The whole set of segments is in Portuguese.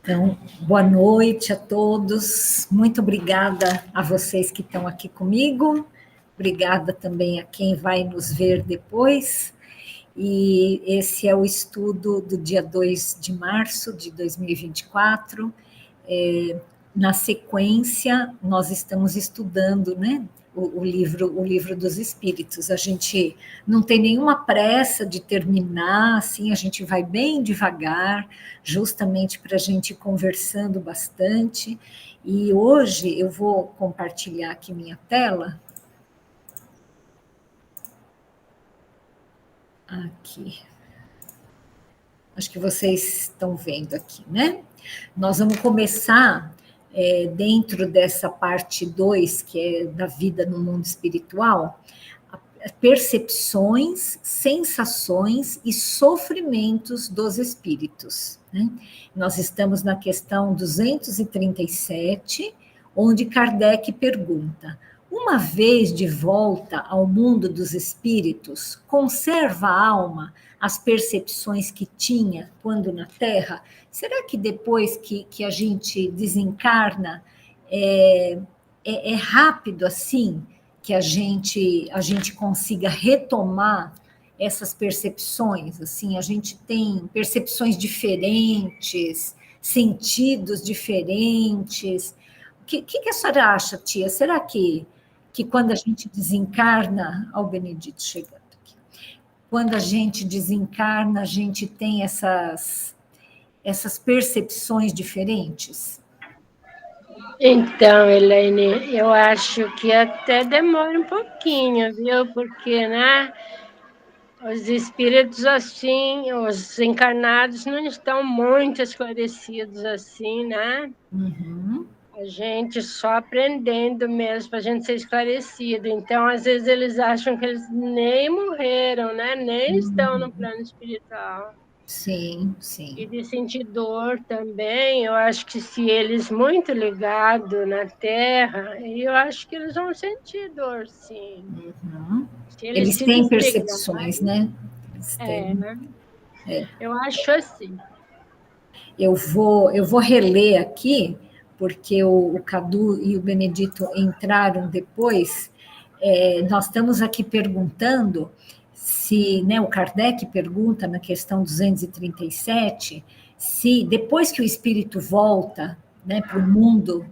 Então, boa noite a todos. Muito obrigada a vocês que estão aqui comigo. Obrigada também a quem vai nos ver depois. E esse é o estudo do dia 2 de março de 2024. Na sequência, nós estamos estudando, né, o livro dos Espíritos. A gente não tem nenhuma pressa de terminar, assim, a gente vai bem devagar, justamente para a gente ir conversando bastante. E hoje eu vou compartilhar aqui minha tela. Aqui. Acho que vocês estão vendo aqui, né? Nós vamos começar dentro dessa parte 2, que é da vida no mundo espiritual, percepções, sensações e sofrimentos dos espíritos, né? Nós estamos na questão 237, onde Kardec pergunta: uma vez de volta ao mundo dos espíritos, conserva a alma as percepções que tinha quando na Terra? Será que depois que a gente desencarna, é rápido assim que a gente consiga retomar essas percepções? Assim, a gente tem percepções diferentes, sentidos diferentes. O que a senhora acha, tia? Será que quando a gente desencarna... Olha o Benedito chegando aqui. Quando a gente desencarna, a gente tem essas percepções diferentes? Então, Elaine, eu acho que até demora um pouquinho, viu? Porque, né, os espíritos, assim, os encarnados não estão muito esclarecidos assim, né? Uhum. A gente só aprendendo mesmo para a gente ser esclarecido. Então, às vezes, eles acham que eles nem morreram, né? Nem estão no plano espiritual. Sim, sim. E de sentir dor também, eu acho que se eles muito ligados na Terra, eu acho que eles vão sentir dor, sim. Uhum. Se Eles se têm desligarem, percepções, né? Eles têm. né? Eu acho assim. Eu vou reler aqui, porque o Cadu e o Benedito entraram depois. Nós estamos aqui perguntando se, né, o Kardec pergunta na questão 237, se depois que o espírito volta, né, para o mundo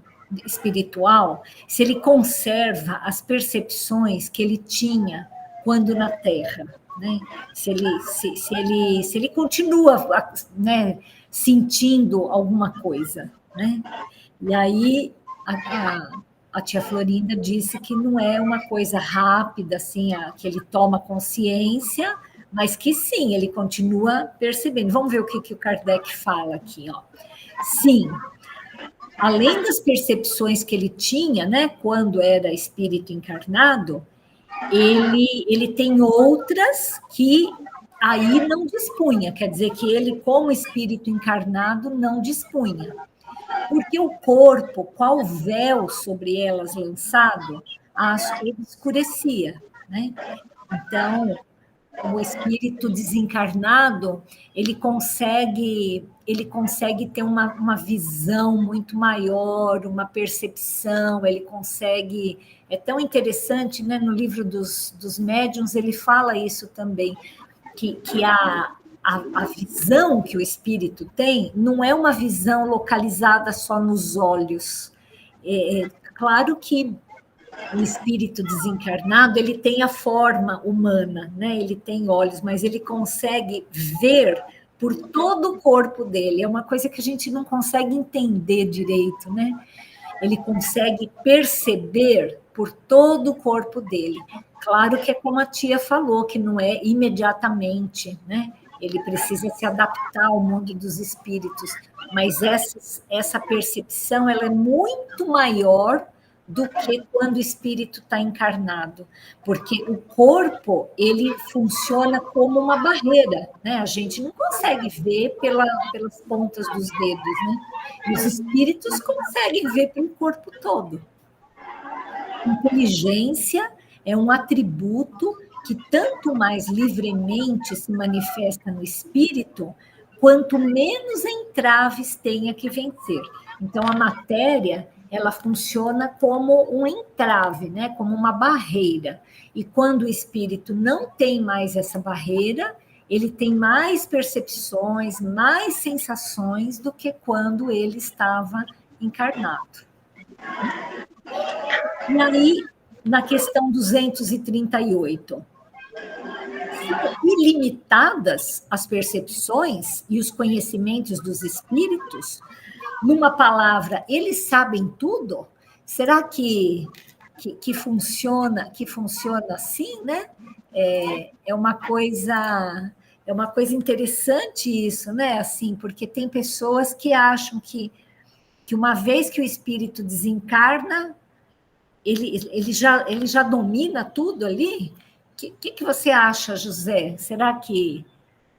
espiritual, se ele conserva as percepções que ele tinha quando na Terra, né? Se ele continua, né, sentindo alguma coisa, né? E aí a tia Florinda disse que não é uma coisa rápida, assim, que ele toma consciência, mas que sim, ele continua percebendo. Vamos ver o que o Kardec fala aqui, ó. Sim, além das percepções que ele tinha, né, quando era espírito encarnado, ele tem outras que aí não dispunha, quer dizer que ele, como espírito encarnado, não dispunha. Porque o corpo, qual véu sobre elas lançado, ele escurecia, né? Então, o espírito desencarnado, ele consegue ter uma visão muito maior, uma percepção, ele consegue... É tão interessante, né? No livro dos médiuns, ele fala isso também, que a visão que o espírito tem não é uma visão localizada só nos olhos. Claro que o espírito desencarnado, ele tem a forma humana, né? Ele tem olhos, mas ele consegue ver por todo o corpo dele. É uma coisa que a gente não consegue entender direito, né? Ele consegue perceber por todo o corpo dele. Claro que é como a tia falou, que não é imediatamente, né? Ele precisa se adaptar ao mundo dos espíritos, mas essa percepção ela é muito maior do que quando o espírito está encarnado, porque o corpo ele funciona como uma barreira, né? A gente não consegue ver pelas pontas dos dedos, né? E os espíritos conseguem ver pelo corpo todo. Inteligência é um atributo que tanto mais livremente se manifesta no espírito, quanto menos entraves tenha que vencer. Então, a matéria, ela funciona como um entrave, né? Como uma barreira. E quando o espírito não tem mais essa barreira, ele tem mais percepções, mais sensações do que quando ele estava encarnado. E aí, na questão 238, são ilimitadas as percepções e os conhecimentos dos espíritos? Numa palavra, eles sabem tudo? Será que funciona assim, né? É uma coisa interessante isso, né? Assim, porque tem pessoas que acham que uma vez que o espírito desencarna, ele já domina tudo ali? Que você acha, José? Será que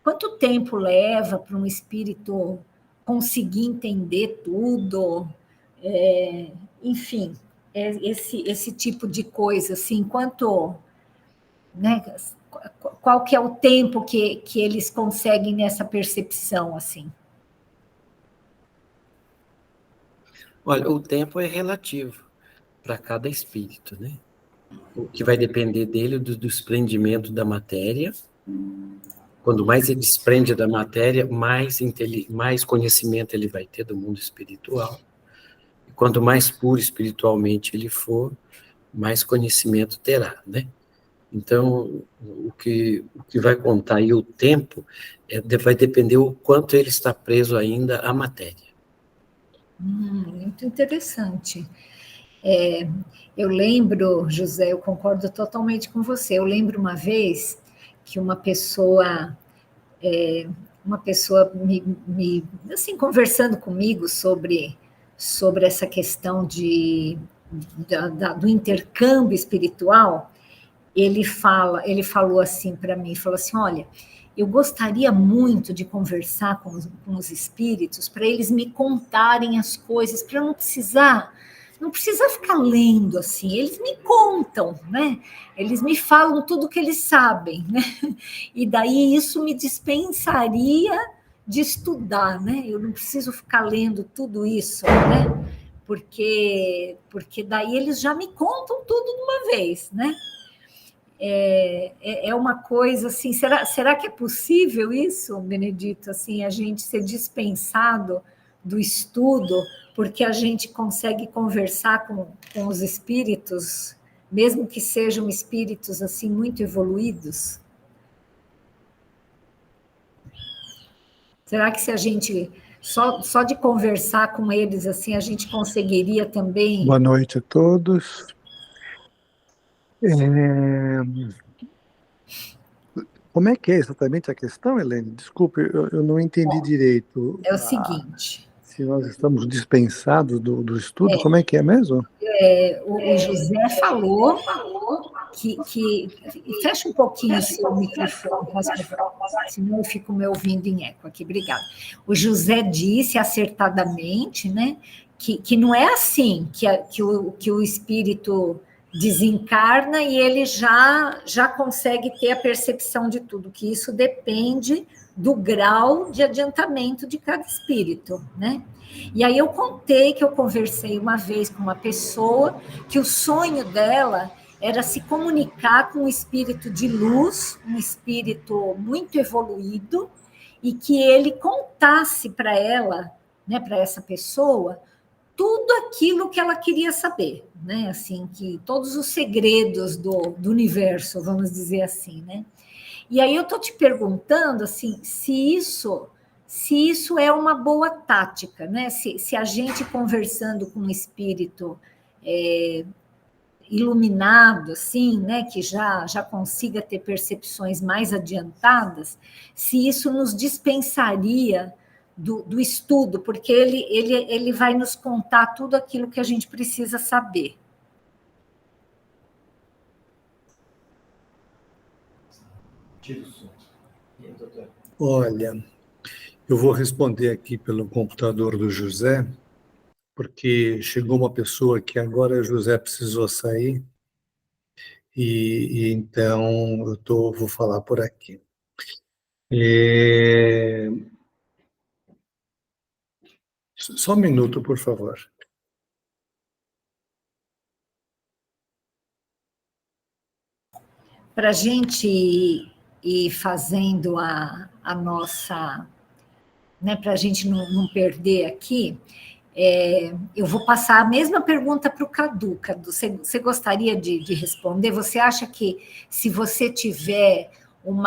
quanto tempo leva para um espírito conseguir entender tudo? Enfim, esse tipo de coisa, assim, quanto, né? Qual que é o tempo que eles conseguem nessa percepção, assim? Olha, o tempo é relativo para cada espírito, né? O que vai depender dele do desprendimento da matéria. Quando mais ele desprende da matéria, mais conhecimento ele vai ter do mundo espiritual. E quanto mais puro espiritualmente ele for, mais conhecimento terá, né? Então, o que vai contar aí o tempo vai depender o quanto ele está preso ainda à matéria. Muito interessante. Eu lembro, José, eu concordo totalmente com você. Eu lembro uma vez que uma pessoa assim, conversando comigo sobre essa questão do intercâmbio espiritual, ele falou assim para mim, falou assim, olha, eu gostaria muito de conversar com os espíritos para eles me contarem as coisas, para eu não precisar ficar lendo assim, eles me contam, né? Eles me falam tudo que eles sabem, né? E daí isso me dispensaria de estudar, né? Eu não preciso ficar lendo tudo isso, né? Porque daí eles já me contam tudo de uma vez, né? É uma coisa assim, será que é possível isso, Benedito, assim, a gente ser dispensado do estudo porque a gente consegue conversar com os espíritos, mesmo que sejam espíritos assim muito evoluídos? Será que se a gente só de conversar com eles assim a gente conseguiria também? Boa noite a todos. Como é que é exatamente a questão, Helene? Desculpe, eu não entendi direito. É o seguinte. Se nós estamos dispensados do estudo, como é que é mesmo? O José falou que fecha um pouquinho o seu microfone, senão eu fico me ouvindo em eco aqui, obrigada. O José disse acertadamente, né, que não é assim que o espírito desencarna e ele já consegue ter a percepção de tudo, que isso depende do grau de adiantamento de cada espírito, né? E aí eu contei que eu conversei uma vez com uma pessoa que o sonho dela era se comunicar com um espírito de luz, um espírito muito evoluído, e que ele contasse para ela, né, para essa pessoa, tudo aquilo que ela queria saber, né? Assim, que todos os segredos do universo, vamos dizer assim, né? E aí eu estou te perguntando assim, se isso é uma boa tática, né? Se a gente conversando com um espírito iluminado, assim, né, que já consiga ter percepções mais adiantadas, se isso nos dispensaria do estudo, porque ele vai nos contar tudo aquilo que a gente precisa saber. Olha, eu vou responder aqui pelo computador do José, porque chegou uma pessoa que agora o José precisou sair, e então vou falar por aqui. Só um minuto, por favor. Para a gente ir fazendo a nossa, né, para a gente não perder aqui, eu vou passar a mesma pergunta para o Cadu. Cadu, você gostaria de responder? Você acha que se você tiver um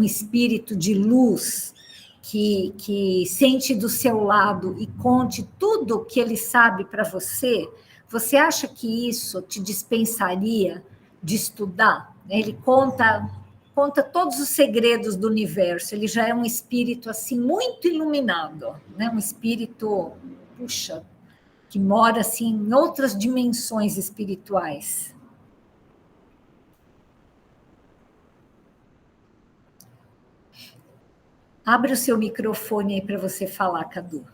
espírito de luz que sente do seu lado e conte tudo o que ele sabe para você, você acha que isso te dispensaria de estudar? Ele conta todos os segredos do universo, ele já é um espírito assim muito iluminado, né? Um espírito, puxa, que mora assim em outras dimensões espirituais. Abre o seu microfone aí para você falar, Cadu.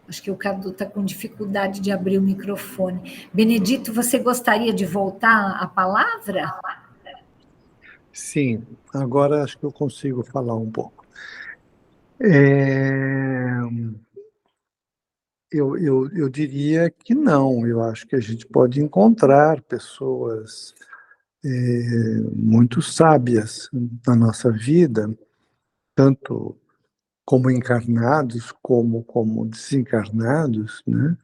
Acho que o Cadu está com dificuldade de abrir o microfone. Benedito, você gostaria de voltar à palavra? Sim, agora acho que eu consigo falar um pouco. Eu diria que não, eu acho que a gente pode encontrar pessoas muito sábias na nossa vida, tanto como encarnados como desencarnados, né?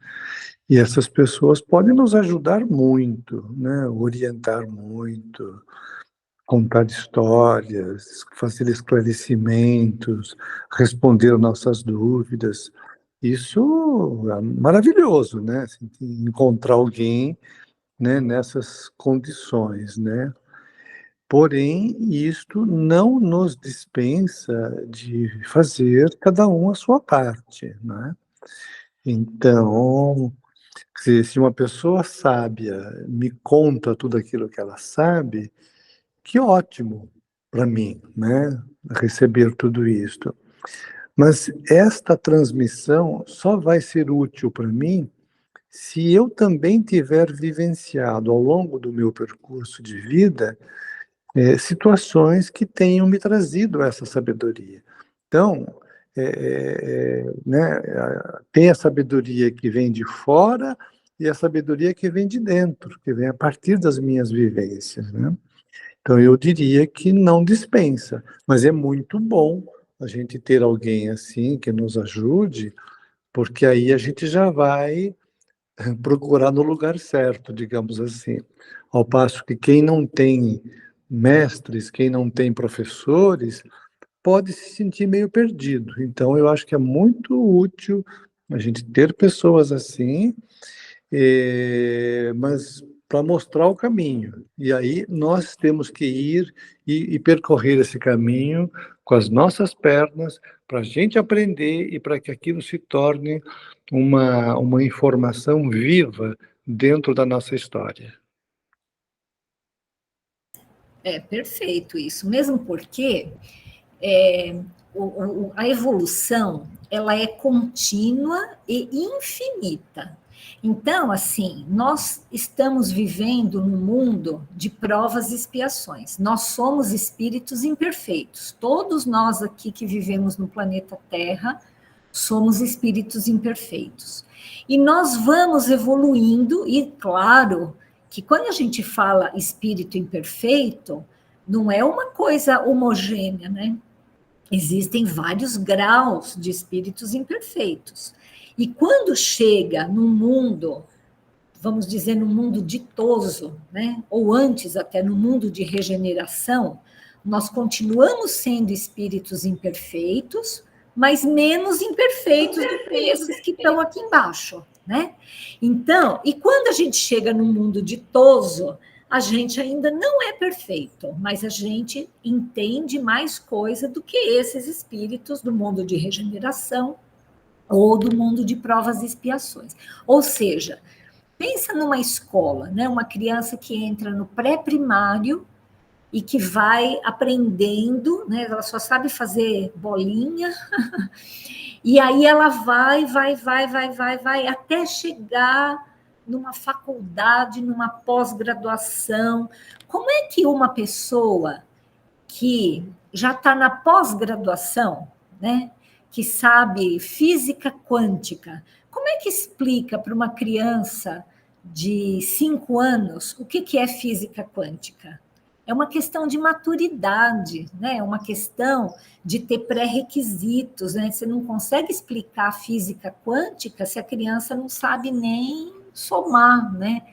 E essas pessoas podem nos ajudar muito, né? Orientar muito, contar histórias, fazer esclarecimentos, responder nossas dúvidas. Isso é maravilhoso, né? Assim, encontrar alguém, né, nessas condições, né? Porém, isto não nos dispensa de fazer cada um a sua parte, né? Então, se uma pessoa sábia me conta tudo aquilo que ela sabe, que ótimo para mim, né? Receber tudo isto. Mas esta transmissão só vai ser útil para mim se eu também tiver vivenciado ao longo do meu percurso de vida situações que tenham me trazido essa sabedoria. Então, né, tem a sabedoria que vem de fora e a sabedoria que vem de dentro, que vem a partir das minhas vivências, né? Então, eu diria que não dispensa, mas é muito bom a gente ter alguém assim que nos ajude, porque aí a gente já vai procurar no lugar certo, digamos assim. Ao passo que quem não tem mestres, quem não tem professores, pode se sentir meio perdido. Então, eu acho que é muito útil a gente ter pessoas assim, mas para mostrar o caminho. E aí nós temos que ir e percorrer esse caminho com as nossas pernas, para a gente aprender e para que aquilo se torne uma informação viva dentro da nossa história. É perfeito isso, mesmo porque a evolução ela é contínua e infinita. Então, assim, nós estamos vivendo num mundo de provas e expiações. Nós somos espíritos imperfeitos. Todos nós aqui que vivemos no planeta Terra somos espíritos imperfeitos. E nós vamos evoluindo, e claro que quando a gente fala espírito imperfeito, não é uma coisa homogênea, né? Existem vários graus de espíritos imperfeitos. E quando chega num mundo, vamos dizer, no mundo ditoso, né? Ou antes até no mundo de regeneração, nós continuamos sendo espíritos imperfeitos, mas menos imperfeitos do que esses que estão aqui embaixo, né? Então, e quando a gente chega no mundo ditoso, a gente ainda não é perfeito, mas a gente entende mais coisa do que esses espíritos do mundo de regeneração ou do mundo de provas e expiações. Ou seja, pensa numa escola, né? Uma criança que entra no pré-primário e que vai aprendendo, né? Ela só sabe fazer bolinha, e aí ela vai até chegar numa faculdade, numa pós-graduação, como é que uma pessoa que já está na pós-graduação, né, que sabe física quântica, como é que explica para uma criança de 5 anos o que é física quântica? É uma questão de maturidade, né? É uma questão de ter pré-requisitos, né? Você não consegue explicar a física quântica se a criança não sabe nem somar, né?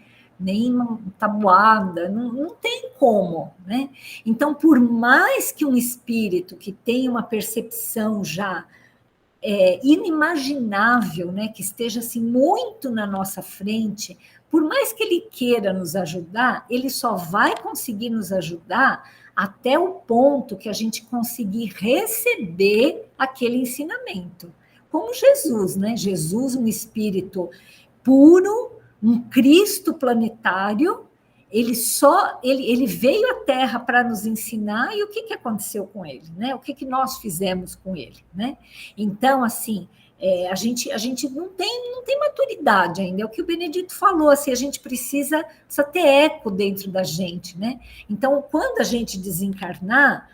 Nem tabuada, não tem como, né? Então, por mais que um espírito que tenha uma percepção já inimaginável, né, que esteja assim muito na nossa frente, por mais que ele queira nos ajudar, ele só vai conseguir nos ajudar até o ponto que a gente conseguir receber aquele ensinamento. Como Jesus, né? Jesus, um espírito puro, um Cristo planetário, ele veio à Terra para nos ensinar, e o que aconteceu com ele, né? O que nós fizemos com ele, né? Então, assim, a gente não tem maturidade ainda, é o que o Benedito falou, assim, a gente precisa ter eco dentro da gente, né? Então, quando a gente desencarnar,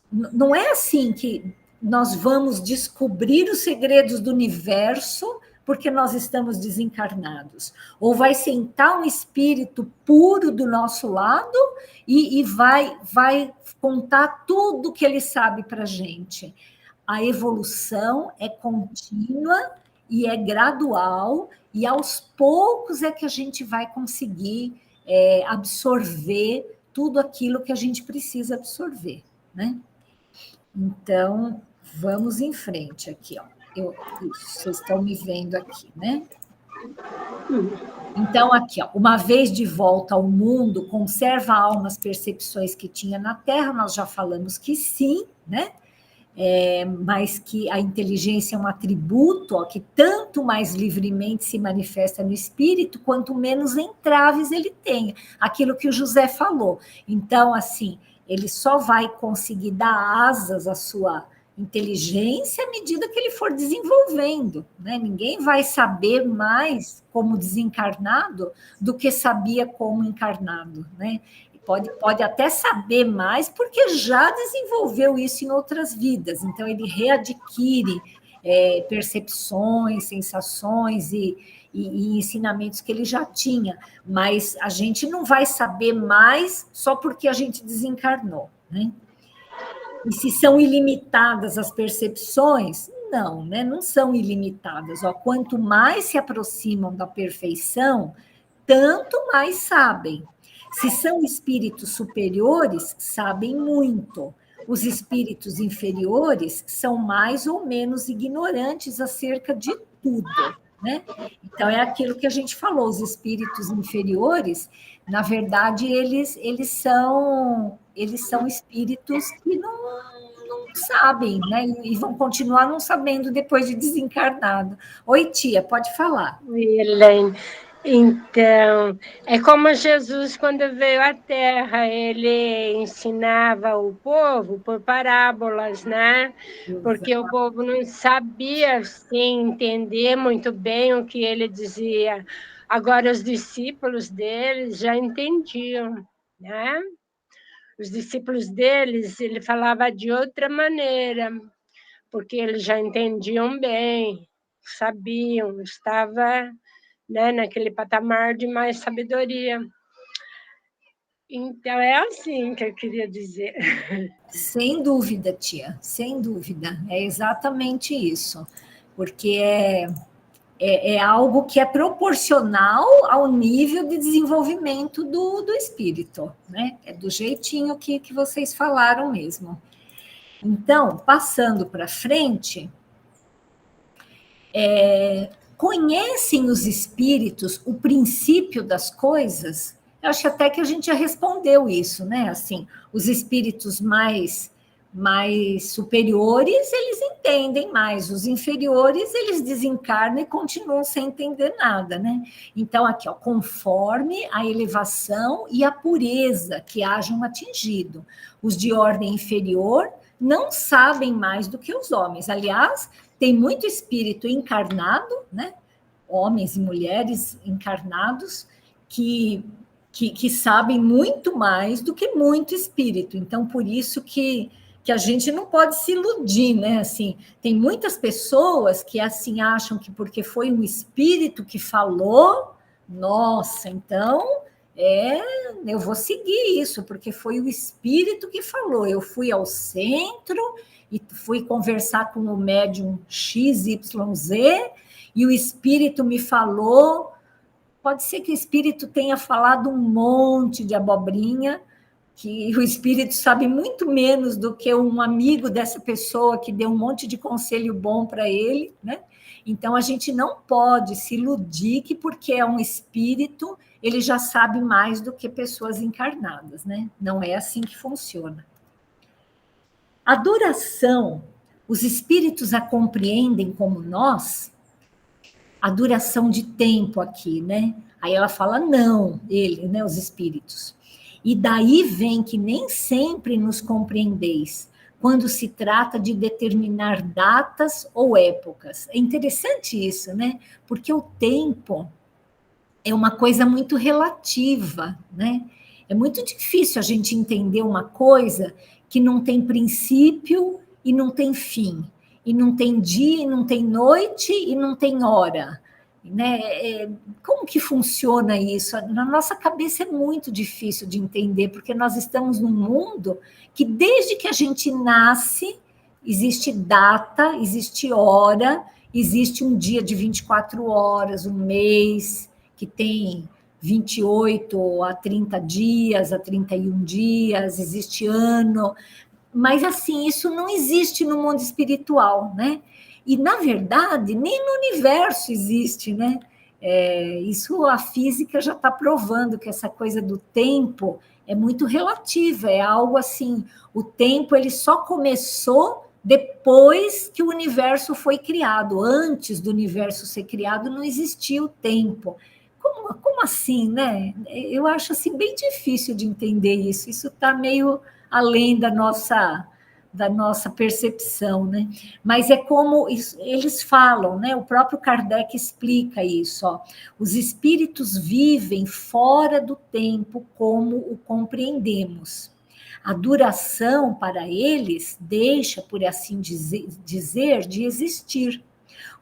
não é assim que nós vamos descobrir os segredos do universo porque nós estamos desencarnados. Ou vai sentar um espírito puro do nosso lado e vai contar tudo que ele sabe para a gente. A evolução é contínua e é gradual, e aos poucos é que a gente vai conseguir absorver tudo aquilo que a gente precisa absorver, né? Então, vamos em frente aqui, ó. Vocês estão me vendo aqui, né? Então, aqui, ó, uma vez de volta ao mundo, conserva a alma as percepções que tinha na Terra, nós já falamos que sim, né? Mas que a inteligência é um atributo, ó, que tanto mais livremente se manifesta no espírito, quanto menos entraves ele tem. Aquilo que o José falou. Então, assim, ele só vai conseguir dar asas à sua inteligência à medida que ele for desenvolvendo, né? Ninguém vai saber mais como desencarnado do que sabia como encarnado, né? Pode até saber mais porque já desenvolveu isso em outras vidas, então ele readquire percepções, sensações e ensinamentos que ele já tinha, mas a gente não vai saber mais só porque a gente desencarnou, né? E se são ilimitadas as percepções? Não, né? Não são ilimitadas. Ó, quanto mais se aproximam da perfeição, tanto mais sabem. Se são espíritos superiores, sabem muito. Os espíritos inferiores são mais ou menos ignorantes acerca de tudo, né? Então, é aquilo que a gente falou, os espíritos inferiores, na verdade, eles são espíritos que não sabem, né? E vão continuar não sabendo depois de desencarnado. Oi, tia, pode falar. Oi, Elaine. Então, é como Jesus, quando veio à Terra, ele ensinava o povo por parábolas, né? Porque o povo não sabia, assim, entender muito bem o que ele dizia. Agora, os discípulos deles já entendiam, né? Os discípulos deles, ele falava de outra maneira, porque eles já entendiam bem, sabiam, estava, né, naquele patamar de mais sabedoria. Então, é assim que eu queria dizer. Sem dúvida, tia, sem dúvida. É exatamente isso. Porque é algo que é proporcional ao nível de desenvolvimento do espírito, né? É do jeitinho que vocês falaram mesmo. Então, passando para frente, conhecem os espíritos o princípio das coisas? Eu acho até que a gente já respondeu isso, né? Assim, os espíritos mais superiores, eles entendem mais, os inferiores, eles desencarnam e continuam sem entender nada, né? Então, aqui, ó, conforme a elevação e a pureza que hajam atingido. Os de ordem inferior não sabem mais do que os homens. Aliás, tem muito espírito encarnado, né? Homens e mulheres encarnados, que que sabem muito mais do que muito espírito. Então, por isso que a gente não pode se iludir, né? Assim, tem muitas pessoas que assim acham que porque foi um espírito que falou, nossa, então eu vou seguir isso, porque foi o espírito que falou. Eu fui ao centro e fui conversar com o médium XYZ e o espírito me falou. Pode ser que o espírito tenha falado um monte de abobrinha, que o espírito sabe muito menos do que um amigo dessa pessoa que deu um monte de conselho bom para ele, né? Então, a gente não pode se iludir que porque é um espírito, ele já sabe mais do que pessoas encarnadas, né? Não é assim que funciona. A duração, os espíritos a compreendem como nós, a duração de tempo aqui, né? Aí ela fala, não, ele, né, os espíritos. E daí vem que nem sempre nos compreendeis, quando se trata de determinar datas ou épocas. É interessante isso, né? Porque o tempo é uma coisa muito relativa, né? É muito difícil a gente entender uma coisa que não tem princípio e não tem fim, e não tem dia, e não tem noite, e não tem hora. Né? Como que funciona isso? Na nossa cabeça é muito difícil de entender, porque nós estamos num mundo que, desde que a gente nasce, existe data, existe hora, existe um dia de 24 horas, um mês que tem 28 a 30 dias, a 31 dias, existe ano, mas assim, isso não existe no mundo espiritual, né? E, na verdade, nem no universo existe, né? Isso a física já está provando, que essa coisa do tempo é muito relativa, é algo assim, o tempo ele só começou depois que o universo foi criado. Antes do universo ser criado, não existia o tempo. Como assim, né? Eu acho assim, bem difícil de entender isso. Isso está meio além da nossa percepção, né? Mas é como eles falam, né? O próprio Kardec explica isso. Ó. Os espíritos vivem fora do tempo como o compreendemos. A duração para eles deixa, por assim dizer, de existir.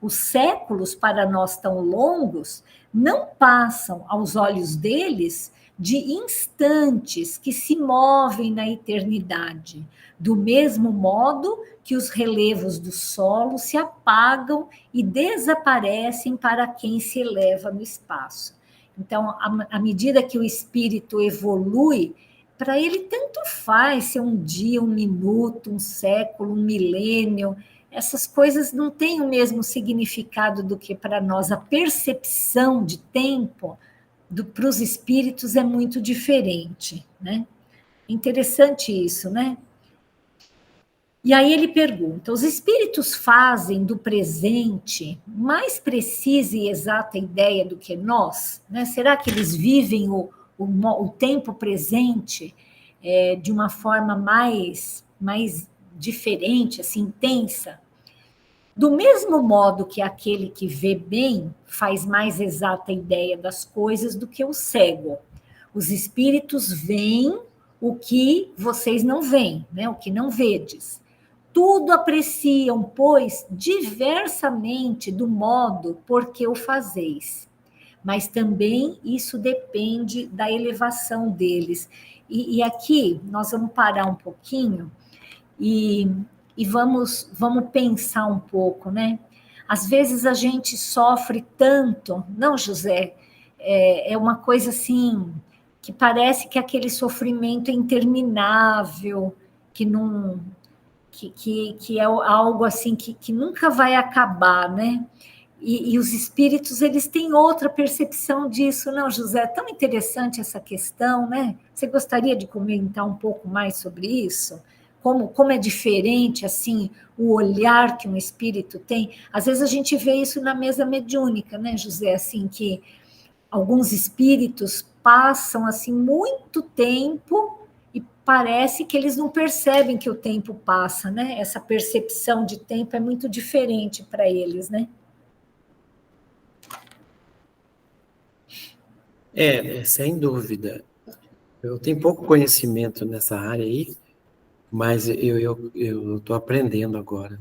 Os séculos para nós tão longos não passam aos olhos deles de instantes que se movem na eternidade, do mesmo modo que os relevos do solo se apagam e desaparecem para quem se eleva no espaço. Então, à medida que o espírito evolui, para ele tanto faz ser um dia, um minuto, um século, um milênio, essas coisas não têm o mesmo significado do que para nós. A percepção de tempo para os espíritos é muito diferente, né? Interessante isso, né? E aí ele pergunta, os espíritos fazem do presente mais precisa e exata ideia do que nós? Né? Será que eles vivem o tempo presente de uma forma mais diferente, assim, intensa? Do mesmo modo que aquele que vê bem faz mais exata ideia das coisas do que o cego. Os espíritos veem o que vocês não veem, né? O que não vedes. Tudo apreciam, pois, diversamente do modo por que o fazeis. Mas também isso depende da elevação deles. E aqui nós vamos parar um pouquinho e vamos pensar um pouco, né? Às vezes a gente sofre tanto, não, José? É uma coisa assim, que parece que aquele sofrimento é interminável, que não... Que é algo assim que nunca vai acabar, né? E os espíritos, eles têm outra percepção disso, não, José? É tão interessante essa questão, né? Você gostaria de comentar um pouco mais sobre isso? Como é diferente, assim, o olhar que um espírito tem? Às vezes a gente vê isso na mesa mediúnica, né, José? Assim, que alguns espíritos passam, assim, muito tempo e parece que eles não percebem que o tempo passa, né? Essa percepção de tempo é muito diferente para eles, né? Sem dúvida. Eu tenho pouco conhecimento nessa área aí, mas eu estou aprendendo agora.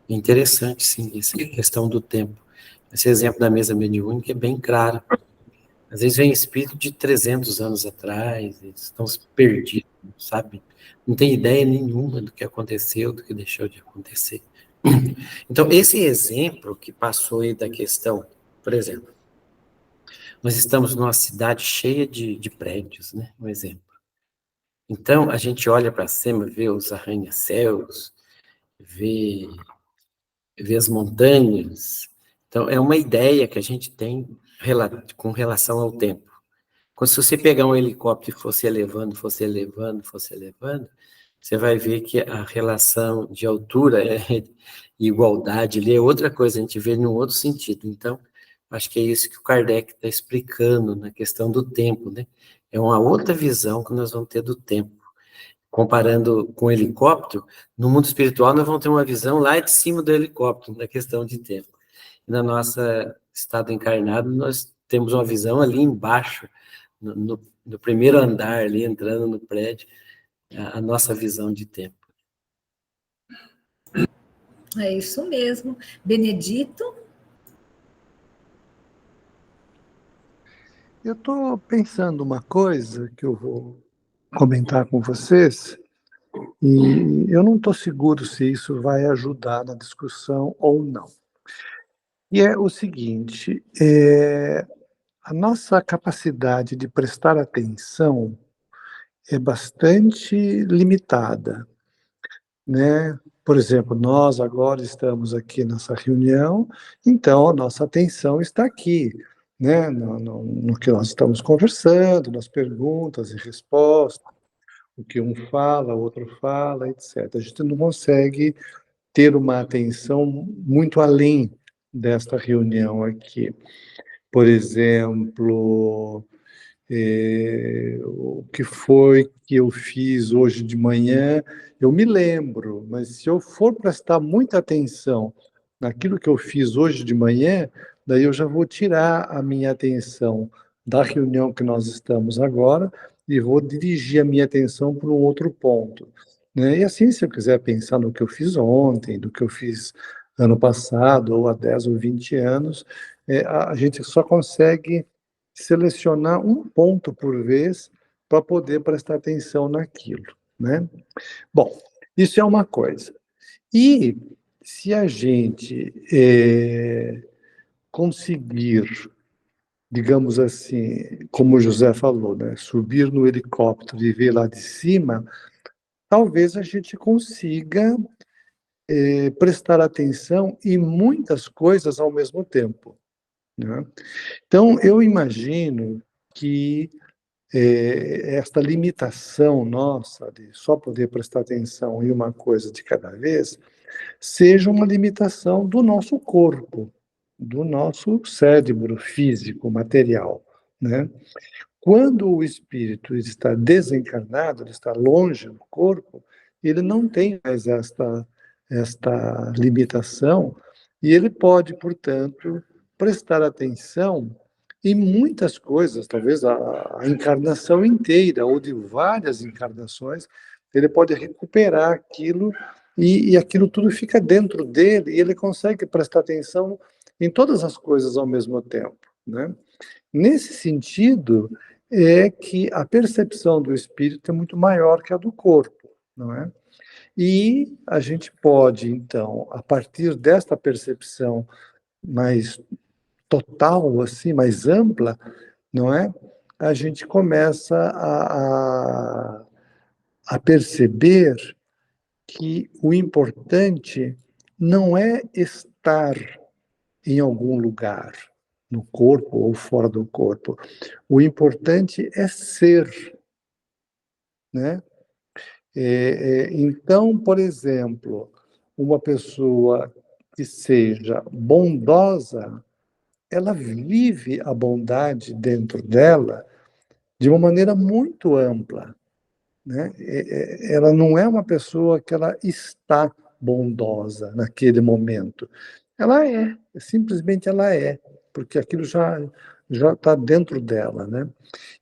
Interessante, sim, essa questão do tempo. Esse exemplo da mesa mediúnica é bem claro. Às vezes vem espírito de 300 anos atrás, eles estão perdidos, sabe? Não tem ideia nenhuma do que aconteceu, do que deixou de acontecer. Então, esse exemplo que passou aí da questão, por exemplo, nós estamos numa cidade cheia de prédios, né? Um exemplo. Então, a gente olha para cima, vê os arranha-céus, vê as montanhas. Então, é uma ideia que a gente tem com relação ao tempo. Quando se você pegar um helicóptero e fosse elevando, você vai ver que a relação de altura e igualdade ali é outra coisa, a gente vê num outro sentido. Então, acho que é isso que o Kardec está explicando na questão do tempo, né? É uma outra visão que nós vamos ter do tempo. Comparando com o helicóptero, no mundo espiritual nós vamos ter uma visão lá de cima do helicóptero, na questão de tempo. E na nossa estado encarnado, nós temos uma visão ali embaixo, no primeiro andar, ali entrando no prédio, a nossa visão de tempo. É isso mesmo. Benedito? Eu estou pensando uma coisa que eu vou comentar com vocês, e eu não estou seguro se isso vai ajudar na discussão ou não. E é o seguinte, a nossa capacidade de prestar atenção é bastante limitada, né? Por exemplo, nós agora estamos aqui nessa reunião, então a nossa atenção está aqui, né? No que nós estamos conversando, nas perguntas e respostas, o que um fala, o outro fala, etc. A gente não consegue ter uma atenção muito além desta reunião aqui. Por exemplo, o que foi que eu fiz hoje de manhã, eu me lembro, mas se eu for prestar muita atenção naquilo que eu fiz hoje de manhã, daí eu já vou tirar a minha atenção da reunião que nós estamos agora e vou dirigir a minha atenção para um outro ponto, né? E assim, se eu quiser pensar no que eu fiz ontem, do que eu fiz ano passado, ou há 10 ou 20 anos, a gente só consegue selecionar um ponto por vez para poder prestar atenção naquilo, né? Bom, isso é uma coisa. E se a gente conseguir, digamos assim, como o José falou, né, subir no helicóptero e ver lá de cima, talvez a gente consiga prestar atenção em muitas coisas ao mesmo tempo, né? Então, eu imagino que esta limitação nossa de só poder prestar atenção em uma coisa de cada vez seja uma limitação do nosso corpo, do nosso cérebro físico, material, né? Quando o espírito está desencarnado, ele está longe do corpo, ele não tem mais esta limitação e ele pode, portanto, prestar atenção em muitas coisas, talvez a encarnação inteira, ou de várias encarnações, ele pode recuperar aquilo e aquilo tudo fica dentro dele e ele consegue prestar atenção em todas as coisas ao mesmo tempo, né? Nesse sentido, é que a percepção do espírito é muito maior que a do corpo, não é? E a gente pode, então, a partir desta percepção mais total, assim, mais ampla, não é? A gente começa a perceber que o importante não é estar em algum lugar, no corpo ou fora do corpo. O importante é ser, né? Então, por exemplo, uma pessoa que seja bondosa, ela vive a bondade dentro dela de uma maneira muito ampla, né? Ela não é uma pessoa que ela está bondosa naquele momento. Ela simplesmente ela é, porque aquilo já está dentro dela, né?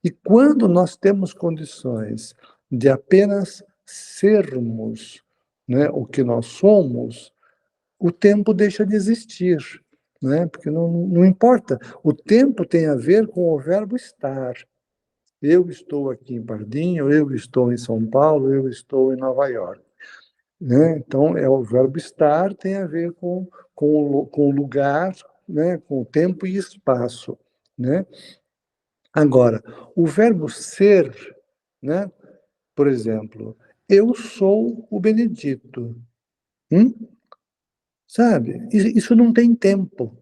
E quando nós temos condições de apenas sermos, né, o que nós somos, o tempo deixa de existir, né? Porque não importa. O tempo tem a ver com o verbo estar. Eu estou aqui em Pardinho, eu estou em São Paulo, eu estou em Nova York, né? Então, o verbo estar tem a ver com o lugar, né? Com o tempo e espaço, né? Agora, o verbo ser, né? Por exemplo, eu sou o Benedito. Sabe? Isso não tem tempo.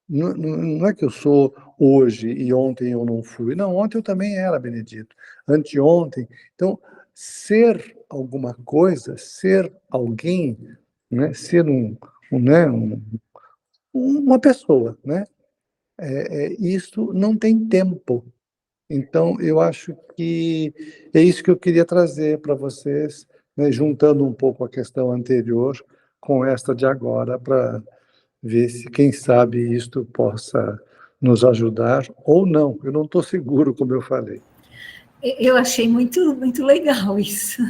Não é que eu sou hoje e ontem eu não fui. Não, ontem eu também era Benedito. Anteontem. Então, ser alguma coisa, ser alguém, né? Ser né? Uma pessoa, né? Isso não tem tempo. Então, eu acho que é isso que eu queria trazer para vocês, né? Juntando um pouco a questão anterior com esta de agora, para ver se, quem sabe, isto possa nos ajudar ou não. Eu não estou seguro, como eu falei. Eu achei muito legal isso.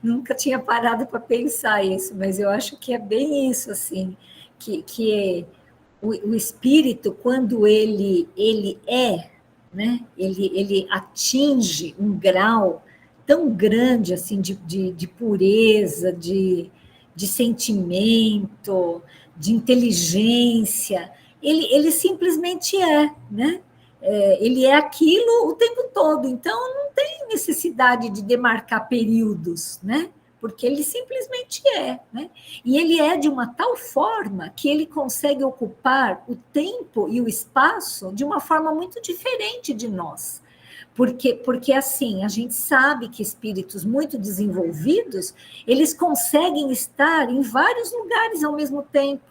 Nunca tinha parado para pensar isso, mas eu acho que é bem isso, assim, que o espírito, quando ele é, né, ele atinge um grau tão grande, assim, de pureza, de sentimento, de inteligência, ele simplesmente né? Ele é aquilo o tempo todo, então não tem necessidade de demarcar períodos, né? Porque ele simplesmente né? E ele é de uma tal forma que ele consegue ocupar o tempo e o espaço de uma forma muito diferente de nós. Porque assim, a gente sabe que espíritos muito desenvolvidos, eles conseguem estar em vários lugares ao mesmo tempo.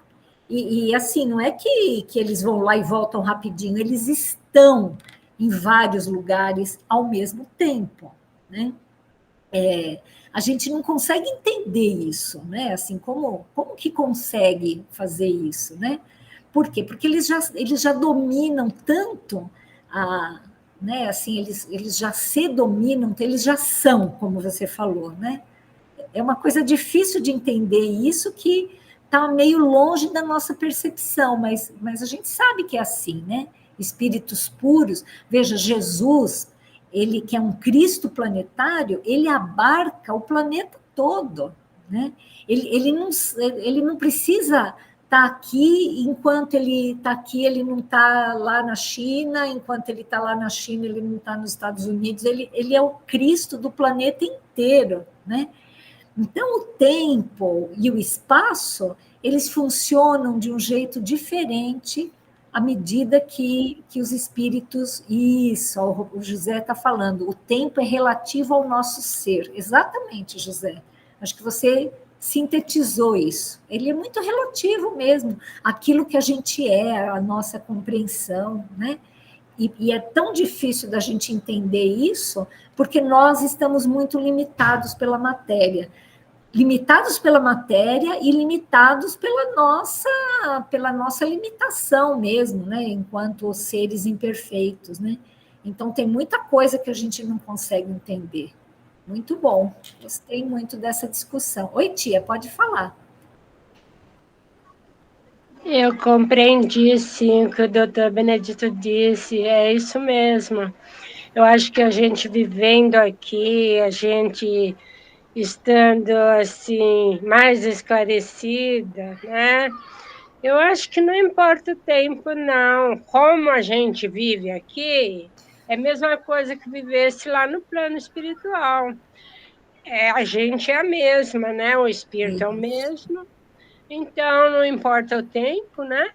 E assim, não é que eles vão lá e voltam rapidinho, eles estão em vários lugares ao mesmo tempo, né? A gente não consegue entender isso, né? Assim, como que consegue fazer isso, né? Por quê? Porque eles já dominam tanto né? Assim, eles já se dominam, eles já são, como você falou, né? É uma coisa difícil de entender isso, que está meio longe da nossa percepção, mas a gente sabe que é assim, né? Espíritos puros, veja, Jesus, ele que é um Cristo planetário, ele abarca o planeta todo, né? Ele não precisa estar aqui, enquanto ele está aqui, ele não está lá na China, enquanto ele está lá na China, ele não está nos Estados Unidos, ele é o Cristo do planeta inteiro, né? Então, o tempo e o espaço, eles funcionam de um jeito diferente à medida que os espíritos... Isso, o José está falando, o tempo é relativo ao nosso ser. Exatamente, José. Acho que você sintetizou isso. Ele é muito relativo mesmo, aquilo que a gente a nossa compreensão, né? E é tão difícil da gente entender isso, porque nós estamos muito limitados pela matéria. Limitados pela matéria e limitados pela nossa limitação mesmo, né? Enquanto seres imperfeitos, né? Então, tem muita coisa que a gente não consegue entender. Muito bom. Gostei muito dessa discussão. Oi, tia, pode falar. Eu compreendi, sim, o que o doutor Benedito disse, é isso mesmo. Eu acho que a gente vivendo aqui, a gente estando assim, mais esclarecida, né? Eu acho que não importa o tempo, não. Como a gente vive aqui, é a mesma coisa que vivesse lá no plano espiritual. A gente é a mesma, né? O espírito é o mesmo. Então, não importa o tempo, né?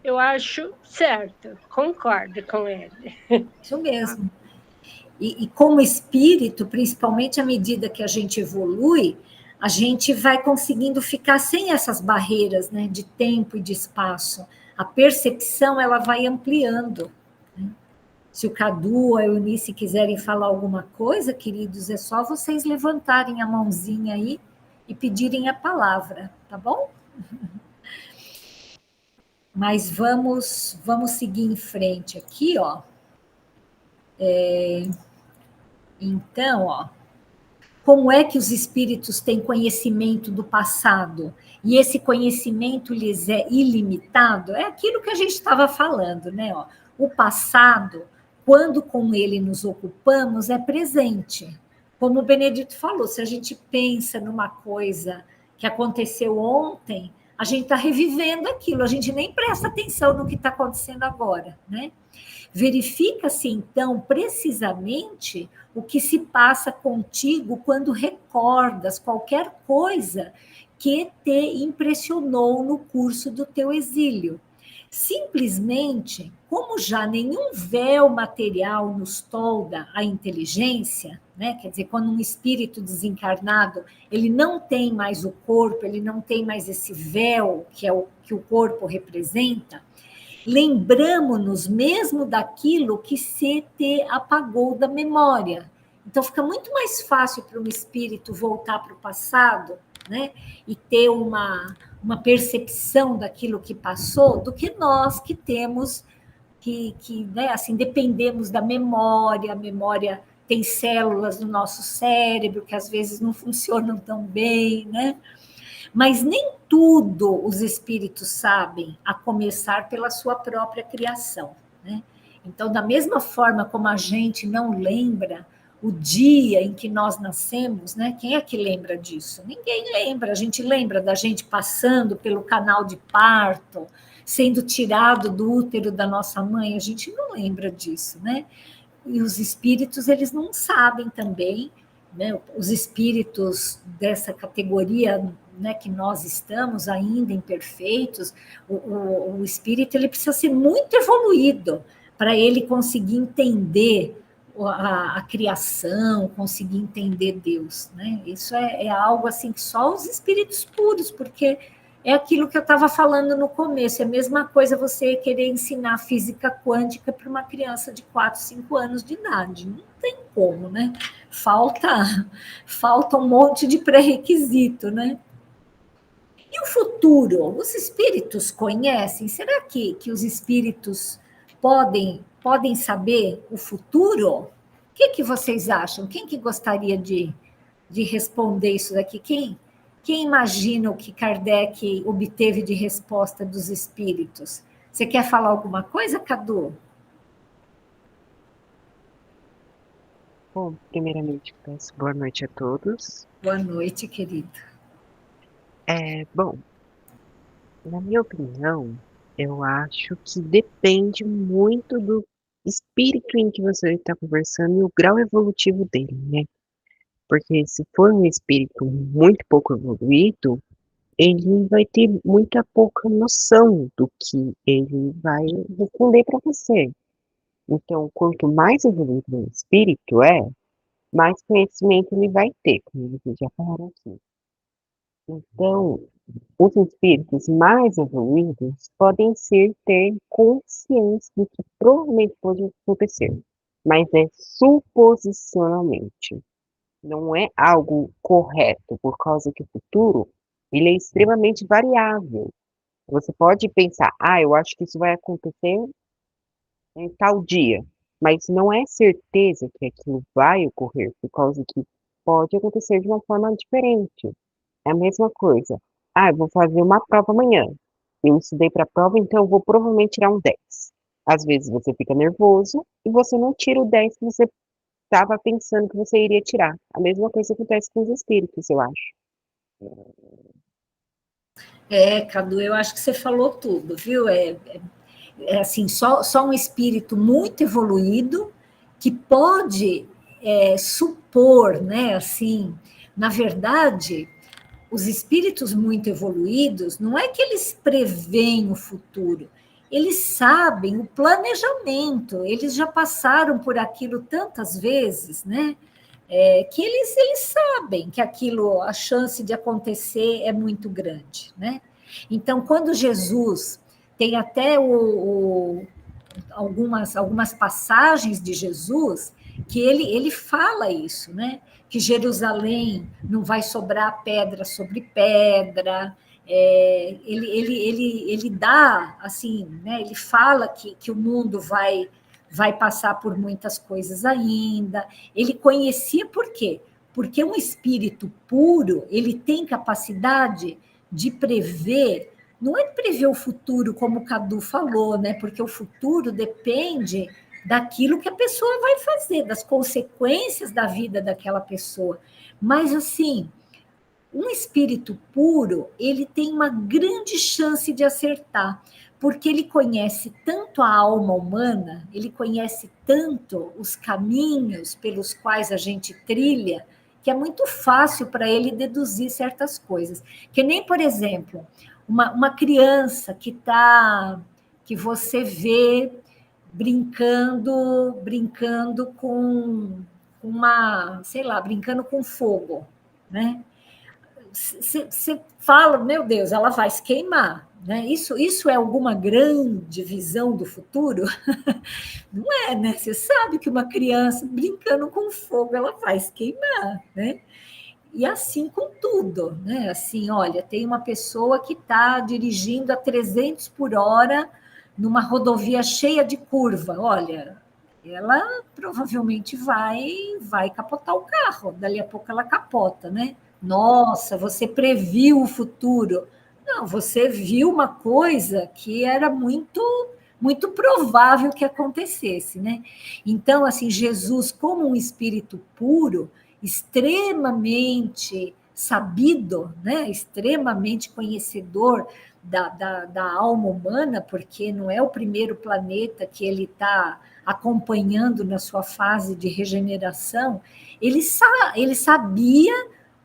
Eu acho certo, concordo com ele. Isso mesmo. E como espírito, principalmente à medida que a gente evolui, a gente vai conseguindo ficar sem essas barreiras, né, de tempo e de espaço. A percepção, ela vai ampliando. Né? Se o Cadu ou a Eunice quiserem falar alguma coisa, queridos, é só vocês levantarem a mãozinha aí e pedirem a palavra, tá bom? Mas vamos seguir em frente aqui, ó. Então, ó, como é que os espíritos têm conhecimento do passado? E esse conhecimento lhes é ilimitado? É aquilo que a gente estava falando, né? Ó. O passado, quando com ele nos ocupamos, é presente. Como o Benedito falou, se a gente pensa numa coisa que aconteceu ontem, a gente está revivendo aquilo, a gente nem presta atenção no que está acontecendo agora, né? Verifica-se, então, precisamente o que se passa contigo quando recordas qualquer coisa que te impressionou no curso do teu exílio. Simplesmente, como já nenhum véu material nos tolda a inteligência, né? Quer dizer, quando um espírito desencarnado, ele não tem mais o corpo, ele não tem mais esse véu que é o que o corpo representa, lembramos-nos mesmo daquilo que se te apagou da memória. Então, fica muito mais fácil para um espírito voltar para o passado, né, e ter uma percepção daquilo que passou, do que nós que temos, né, assim, dependemos da memória, a memória tem células no nosso cérebro que às vezes não funcionam tão bem, né? Mas nem tudo os espíritos sabem, a começar pela sua própria criação, né? Então, da mesma forma como a gente não lembra o dia em que nós nascemos, né? Quem é que lembra disso? Ninguém lembra. A gente lembra da gente passando pelo canal de parto, sendo tirado do útero da nossa mãe, a gente não lembra disso, né? E os espíritos, eles não sabem também, né? Os espíritos dessa categoria, né, que nós estamos ainda imperfeitos, o espírito ele precisa ser muito evoluído para ele conseguir entender a criação, conseguir entender Deus, né? Isso é algo assim que só os espíritos puros, porque é aquilo que eu estava falando no começo, é a mesma coisa você querer ensinar física quântica para uma criança de 4, 5 anos de idade. Não tem como, né? Falta um monte de pré-requisito, né? E o futuro? Os espíritos conhecem? Será que os espíritos podem saber o futuro? O que vocês acham? Quem que gostaria de responder isso daqui? Quem imagina o que Kardec obteve de resposta dos espíritos? Você quer falar alguma coisa, Cadu? Bom, primeiramente, peço boa noite a todos. Boa noite, querido. Bom, na minha opinião, eu acho que depende muito do espírito em que você está conversando e o grau evolutivo dele, né? Porque se for um espírito muito pouco evoluído, ele vai ter muita pouca noção do que ele vai responder para você. Então, quanto mais evoluído o espírito mais conhecimento ele vai ter, como vocês já falaram aqui. Então, os espíritos mais evoluídos podem ter consciência do que provavelmente pode acontecer, mas é suposicionalmente. Não é algo correto, por causa que o futuro ele é extremamente variável. Você pode pensar, eu acho que isso vai acontecer em tal dia, mas não é certeza que aquilo vai ocorrer, por causa que pode acontecer de uma forma diferente. É a mesma coisa. Eu vou fazer uma prova amanhã. Eu estudei para a prova, então eu vou provavelmente tirar um 10. Às vezes você fica nervoso e você não tira o 10 que você estava pensando que você iria tirar. A mesma coisa acontece com os espíritos, eu acho. Cadu, eu acho que você falou tudo, viu? Assim, só um espírito muito evoluído que pode supor, né? Assim, na verdade, os espíritos muito evoluídos, não é que eles preveem o futuro, eles sabem o planejamento, eles já passaram por aquilo tantas vezes, né? Que eles sabem que aquilo, a chance de acontecer é muito grande, né? Então, quando Jesus tem até algumas passagens de Jesus que ele fala isso, né? Que Jerusalém não vai sobrar pedra sobre pedra, Ele dá, assim, né, ele fala que o mundo vai passar por muitas coisas ainda. Ele conhecia por quê? Porque um espírito puro, ele tem capacidade de prever, não é de prever o futuro, como o Cadu falou, né? Porque o futuro depende daquilo que a pessoa vai fazer, das consequências da vida daquela pessoa. Mas, assim, um espírito puro, ele tem uma grande chance de acertar, porque ele conhece tanto a alma humana, ele conhece tanto os caminhos pelos quais a gente trilha, que é muito fácil para ele deduzir certas coisas. Que nem, por exemplo, uma criança que você vê brincando com uma, sei lá, brincando com fogo, né? Você fala, meu Deus, ela vai se queimar. Né? Isso é alguma grande visão do futuro? Não é, né? Você sabe que uma criança brincando com fogo, ela vai se queimar, né? E assim com tudo, né? Assim, olha, tem uma pessoa que está dirigindo a 300 por hora numa rodovia cheia de curva. Olha, ela provavelmente vai capotar o carro. Dali a pouco ela capota, né? Nossa, você previu o futuro. Não, você viu uma coisa que era muito provável que acontecesse, né? Então, assim, Jesus, como um espírito puro, extremamente sabido, né? Extremamente conhecedor da alma humana, porque não é o primeiro planeta que ele está acompanhando na sua fase de regeneração, ele sabia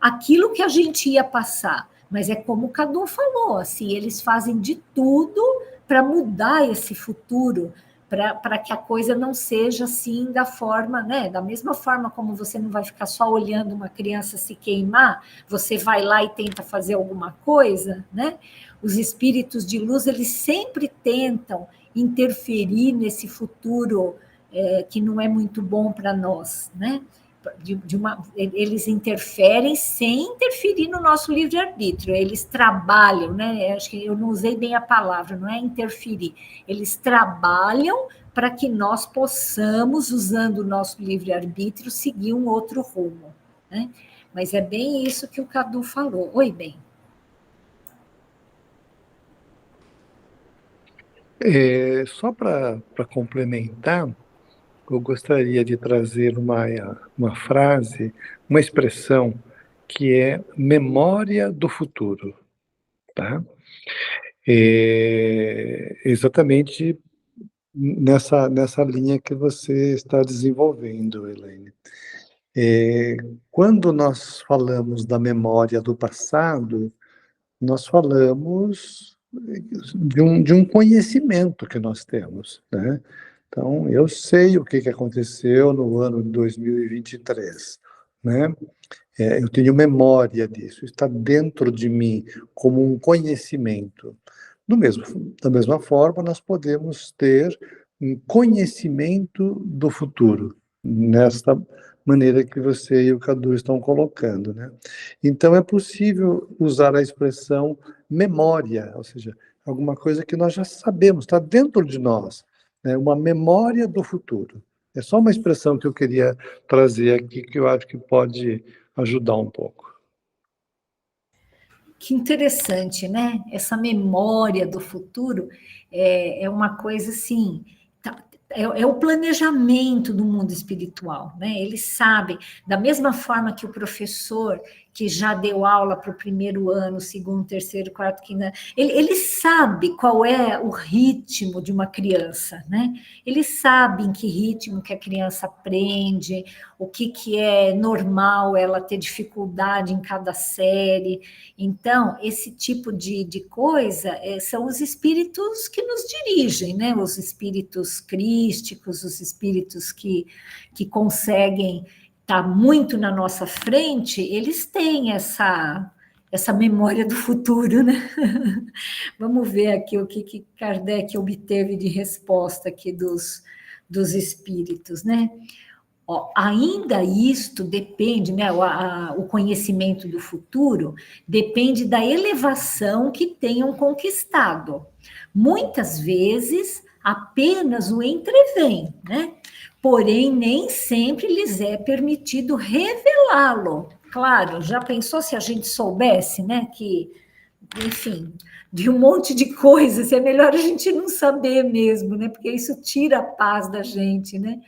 aquilo que a gente ia passar, mas é como o Cadu falou, assim, eles fazem de tudo para mudar esse futuro, para que a coisa não seja assim da forma, né? Da mesma forma como você não vai ficar só olhando uma criança se queimar, você vai lá e tenta fazer alguma coisa, né? Os espíritos de luz, eles sempre tentam interferir nesse futuro que não é muito bom para nós, né? Eles interferem sem interferir no nosso livre-arbítrio, eles trabalham, né? Acho que eu não usei bem a palavra, não é interferir, eles trabalham para que nós possamos, usando o nosso livre-arbítrio, seguir um outro rumo, né? Mas é bem isso que o Cadu falou. Oi, bem. Só para complementar, eu gostaria de trazer uma frase, uma expressão que é memória do futuro, tá? Exatamente nessa linha que você está desenvolvendo, Elaine. Quando nós falamos da memória do passado, nós falamos de um conhecimento que nós temos, né? Então, eu sei o que aconteceu no ano de 2023, né? Eu tenho memória disso, está dentro de mim como um conhecimento. Da mesma forma, nós podemos ter um conhecimento do futuro, nesta maneira que você e o Cadu estão colocando, né? Então, é possível usar a expressão memória, ou seja, alguma coisa que nós já sabemos, está dentro de nós, né? Uma memória do futuro. É só uma expressão que eu queria trazer aqui, que eu acho que pode ajudar um pouco. Que interessante, né? Essa memória do futuro é uma coisa assim, é o planejamento do mundo espiritual, né? Eles sabem, da mesma forma que o professor que já deu aula para o primeiro ano, segundo, terceiro, quarto, quinto, ele sabe qual é o ritmo de uma criança, né? Eles sabem que ritmo que a criança aprende, o que é normal ela ter dificuldade em cada série. Então, esse tipo de coisa são os espíritos que nos dirigem, né? Os espíritos crísticos, os espíritos que conseguem estar muito na nossa frente, eles têm essa memória do futuro, né? Vamos ver aqui o que Kardec obteve de resposta aqui dos espíritos, né? Ó, ainda isto depende, né, o conhecimento do futuro depende da elevação que tenham conquistado. Muitas vezes, apenas o entrevêm, né? Porém, nem sempre lhes é permitido revelá-lo. Claro, já pensou se a gente soubesse, né, que, enfim, de um monte de coisas, é melhor a gente não saber mesmo, né, porque isso tira a paz da gente, né?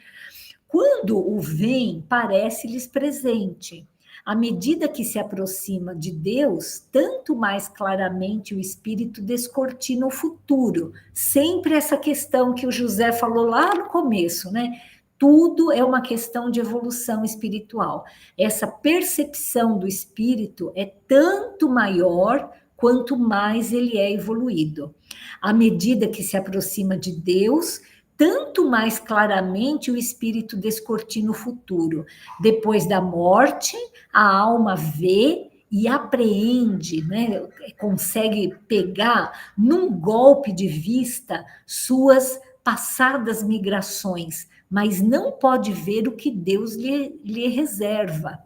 Quando o vem, parece-lhes presente. À medida que se aproxima de Deus, tanto mais claramente o Espírito descortina o futuro. Sempre essa questão que o José falou lá no começo, né? Tudo é uma questão de evolução espiritual. Essa percepção do Espírito é tanto maior quanto mais ele é evoluído. À medida que se aproxima de Deus, tanto mais claramente o espírito descortina o futuro. Depois da morte, a alma vê e apreende, né? Consegue pegar num golpe de vista suas passadas migrações, mas não pode ver o que Deus lhe reserva.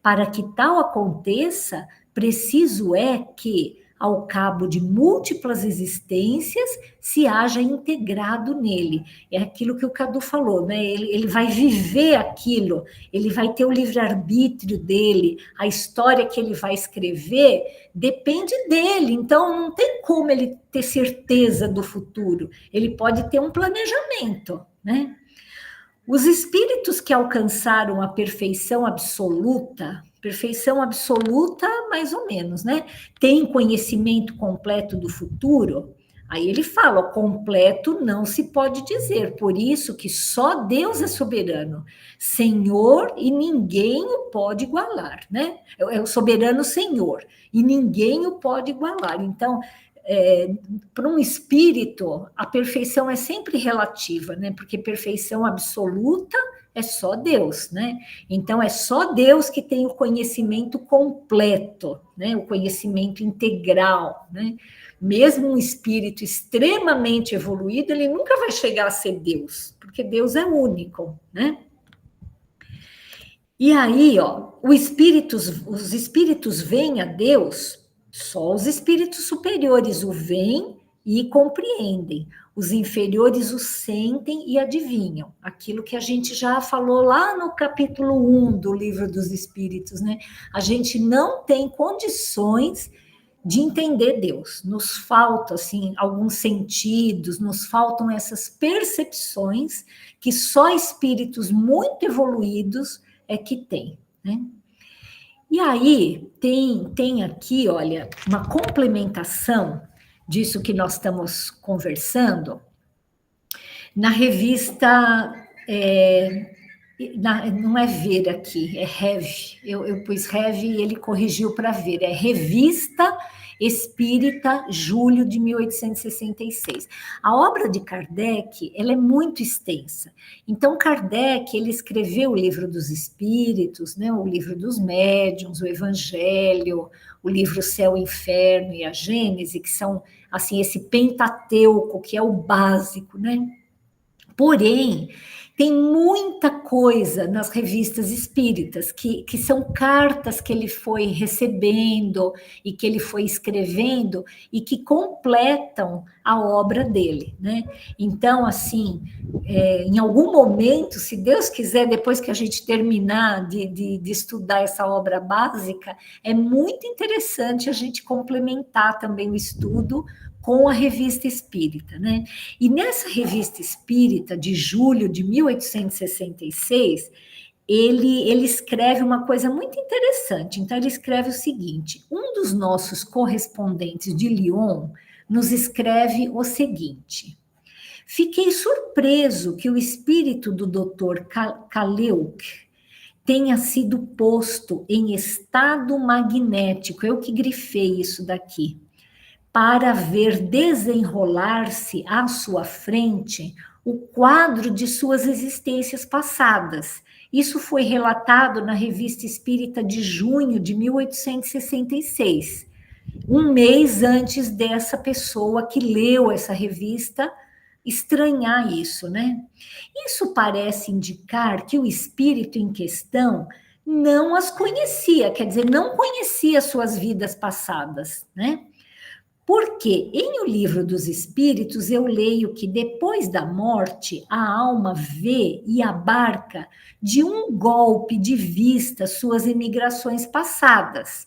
Para que tal aconteça, preciso é que, ao cabo de múltiplas existências, se haja integrado nele. É aquilo que o Cadu falou, né? Ele vai viver aquilo, ele vai ter o livre-arbítrio dele, a história que ele vai escrever depende dele, então não tem como ele ter certeza do futuro, ele pode ter um planejamento, né? Os espíritos que alcançaram a perfeição absoluta, mais ou menos, né? Tem conhecimento completo do futuro. Aí ele fala, completo não se pode dizer, por isso que só Deus é soberano, Senhor, e ninguém o pode igualar, né? É o soberano Senhor, e ninguém o pode igualar. Então, para um espírito, a perfeição é sempre relativa, né? Porque perfeição absoluta é só Deus, né? Então, é só Deus que tem o conhecimento completo, né? O conhecimento integral, né? Mesmo um espírito extremamente evoluído, ele nunca vai chegar a ser Deus, porque Deus é único, né? E aí, ó, os espíritos veem a Deus, só os espíritos superiores o veem e compreendem. Os inferiores o sentem e adivinham. Aquilo que a gente já falou lá no capítulo 1 do Livro dos Espíritos, né? A gente não tem condições de entender Deus. Nos faltam, assim, alguns sentidos, nos faltam essas percepções que só espíritos muito evoluídos é que tem, né? E aí, tem aqui, olha, uma complementação disso que nós estamos conversando, na revista, não é Ver aqui, é Rev, eu pus Rev e ele corrigiu para Ver, é Revista Espírita, julho de 1866. A obra de Kardec, ela é muito extensa. Então, Kardec, ele escreveu o Livro dos Espíritos, né, o Livro dos Médiuns, o Evangelho, o livro Céu, Inferno e a Gênese, que são, assim, esse Pentateuco, que é o básico, né? Porém, tem muita coisa nas revistas espíritas, que são cartas que ele foi recebendo e que ele foi escrevendo e que completam a obra dele, né? Então, assim, em algum momento, se Deus quiser, depois que a gente terminar de estudar essa obra básica, é muito interessante a gente complementar também o estudo com a Revista Espírita, né? E nessa Revista Espírita, de julho de 1866, ele escreve uma coisa muito interessante. Então, ele escreve o seguinte: um dos nossos correspondentes de Lyon nos escreve o seguinte: fiquei surpreso que o espírito do Dr. Kaleuc tenha sido posto em estado magnético, eu que grifei isso daqui, para ver desenrolar-se à sua frente o quadro de suas existências passadas. Isso foi relatado na Revista Espírita de junho de 1866, um mês antes dessa pessoa que leu essa revista estranhar isso, né? Isso parece indicar que o espírito em questão não as conhecia, quer dizer, não conhecia suas vidas passadas, né? Porque em O Livro dos Espíritos eu leio que depois da morte a alma vê e abarca de um golpe de vista suas emigrações passadas.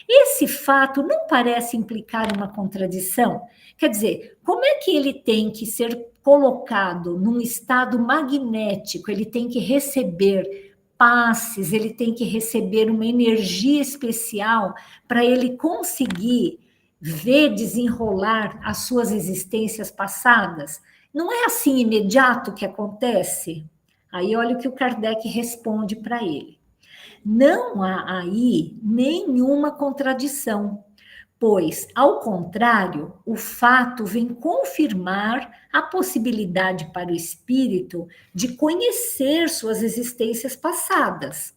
Esse fato não parece implicar uma contradição? Quer dizer, como é que ele tem que ser colocado num estado magnético, ele tem que receber passes, ele tem que receber uma energia especial para ele conseguir ver desenrolar as suas existências passadas? Não é assim imediato que acontece? Aí olha o que o Kardec responde para ele. Não há aí nenhuma contradição, pois, ao contrário, o fato vem confirmar a possibilidade para o espírito de conhecer suas existências passadas.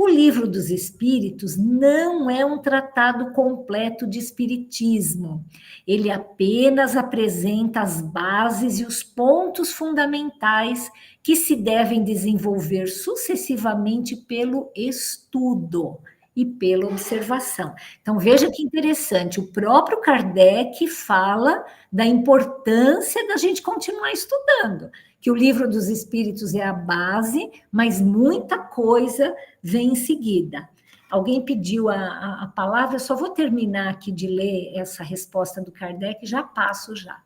O Livro dos Espíritos não é um tratado completo de espiritismo. Ele apenas apresenta as bases e os pontos fundamentais que se devem desenvolver sucessivamente pelo estudo e pela observação. Então, veja que interessante, o próprio Kardec fala da importância da gente continuar estudando, que o Livro dos Espíritos é a base, mas muita coisa vem em seguida. Alguém pediu a palavra, eu só vou terminar aqui de ler essa resposta do Kardec, já passo já.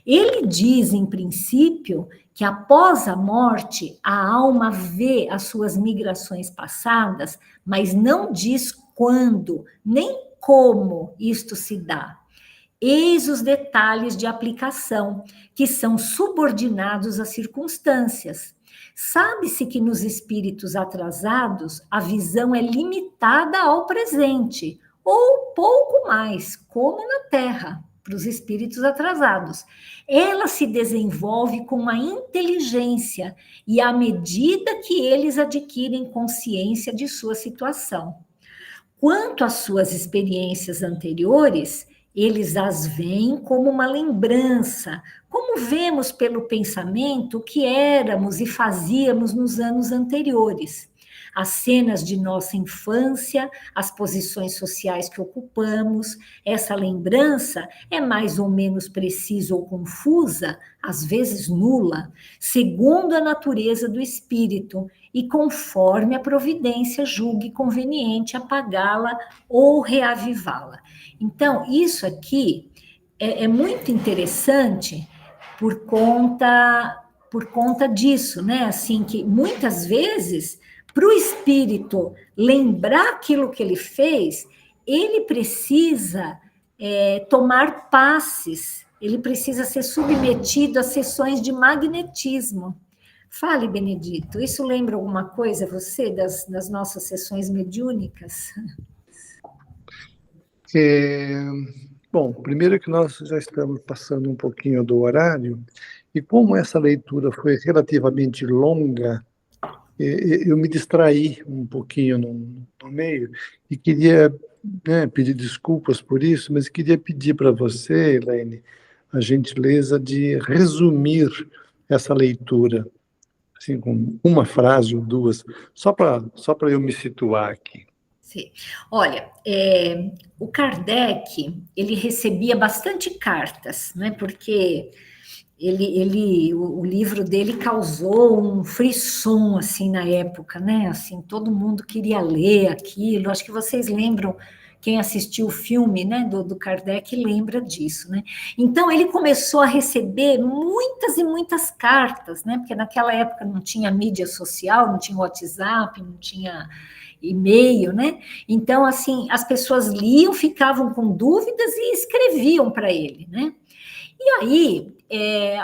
Ele diz, em princípio, que após a morte, a alma vê as suas migrações passadas, mas não diz quando, nem como isto se dá. Eis os detalhes de aplicação, que são subordinados às circunstâncias. Sabe-se que nos espíritos atrasados, a visão é limitada ao presente, ou pouco mais, como na Terra, para os espíritos atrasados. Ela se desenvolve com a inteligência e à medida que eles adquirem consciência de sua situação. Quanto às suas experiências anteriores, eles as veem como uma lembrança, como vemos pelo pensamento o que éramos e fazíamos nos anos anteriores. As cenas de nossa infância, as posições sociais que ocupamos, essa lembrança é mais ou menos precisa ou confusa, às vezes nula, segundo a natureza do espírito e conforme a providência julgue conveniente apagá-la ou reavivá-la. Então, isso aqui é muito interessante por conta disso, né? Assim, que muitas vezes, para o espírito lembrar aquilo que ele fez, ele precisa tomar passes, ele precisa ser submetido a sessões de magnetismo. Fale, Benedito, isso lembra alguma coisa a você das nossas sessões mediúnicas? Bom, primeiro que nós já estamos passando um pouquinho do horário, e como essa leitura foi relativamente longa, eu me distraí um pouquinho no meio, e queria, né, pedir desculpas por isso, mas queria pedir para você, Elaine, a gentileza de resumir essa leitura, assim, com uma frase ou duas, só para eu me situar aqui. Sim. Olha, o Kardec, ele recebia bastante cartas, né? Porque o livro dele causou um frisson, assim, na época, né? Assim, todo mundo queria ler aquilo. Acho que vocês lembram, quem assistiu o filme, né, do Kardec lembra disso, né? Então, ele começou a receber muitas e muitas cartas, né? Porque naquela época não tinha mídia social, não tinha WhatsApp, não tinha e-mail, né? Então, assim, as pessoas liam, ficavam com dúvidas e escreviam para ele, né? E aí,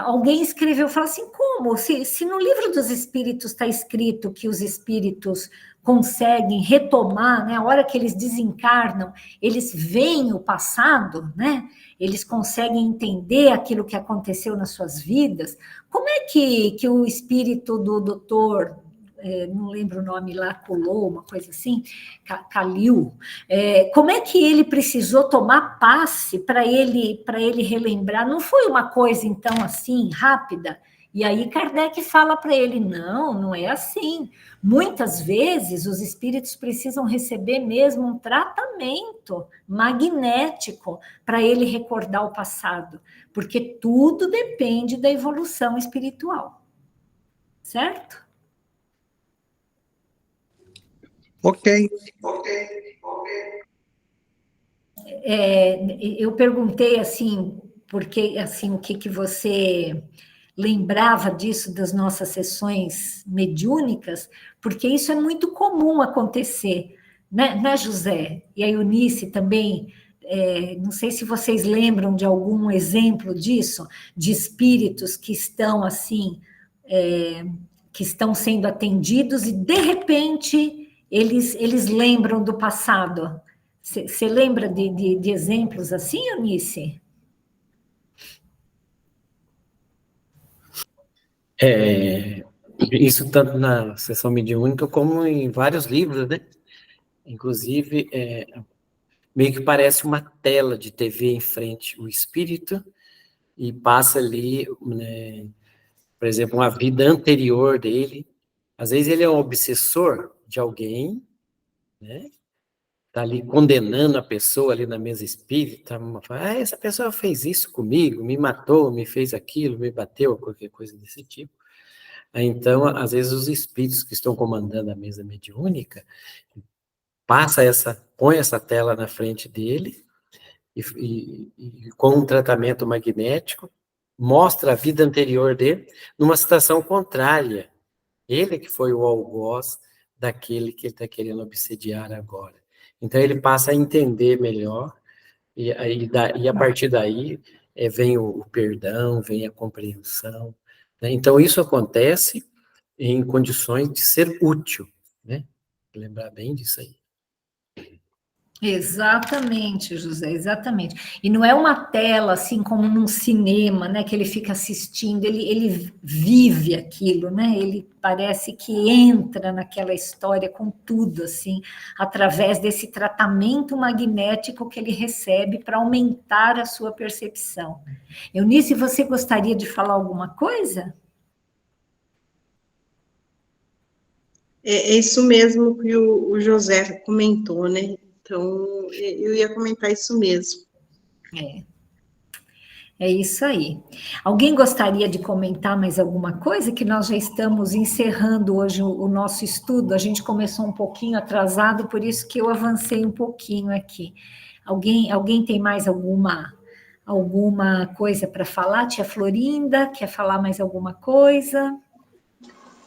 alguém escreveu, falou assim, como? Se no Livro dos Espíritos está escrito que os espíritos conseguem retomar, né? A hora que eles desencarnam, eles veem o passado, né? Eles conseguem entender aquilo que aconteceu nas suas vidas. Como é que o espírito do doutor não lembro o nome lá, Colou, uma coisa assim, Calil, como é que ele precisou tomar passe para ele relembrar? Não foi uma coisa, então, assim, rápida? E aí Kardec fala para ele, não é assim. Muitas vezes os espíritos precisam receber mesmo um tratamento magnético para ele recordar o passado, porque tudo depende da evolução espiritual. Certo? Ok. Eu perguntei assim, porque assim, o que você lembrava disso das nossas sessões mediúnicas, porque isso é muito comum acontecer, né, José? E a Eunice também, não sei se vocês lembram de algum exemplo disso, de espíritos que estão assim, que estão sendo atendidos e, de repente, eles lembram do passado. Você lembra de exemplos assim, Eunice? Isso tanto na sessão mediúnica como em vários livros, né? Inclusive, meio que parece uma tela de TV em frente o espírito e passa ali, né, por exemplo, uma vida anterior dele. Às vezes ele é um obsessor de alguém, né? Tá ali condenando a pessoa ali na mesa espírita, essa pessoa fez isso comigo, me matou, me fez aquilo, me bateu, qualquer coisa desse tipo. Então, às vezes os espíritos que estão comandando a mesa mediúnica põe essa tela na frente dele e com um tratamento magnético mostra a vida anterior dele numa situação contrária. Ele que foi o algoz daquele que ele está querendo obsediar agora. Então ele passa a entender melhor e a partir daí vem o perdão, vem a compreensão, né? Então isso acontece em condições de ser útil, né? Lembrar bem disso aí. Exatamente, José, exatamente. E não é uma tela assim como num cinema, né, que ele fica assistindo, ele vive aquilo, né? Ele parece que entra naquela história com tudo, assim, através desse tratamento magnético que ele recebe para aumentar a sua percepção. Eunice, você gostaria de falar alguma coisa? É isso mesmo que o José comentou, né? Então, eu ia comentar isso mesmo. É isso aí. Alguém gostaria de comentar mais alguma coisa? Que nós já estamos encerrando hoje o nosso estudo. A gente começou um pouquinho atrasado, por isso que eu avancei um pouquinho aqui. Alguém tem mais alguma coisa para falar? Tia Florinda, quer falar mais alguma coisa?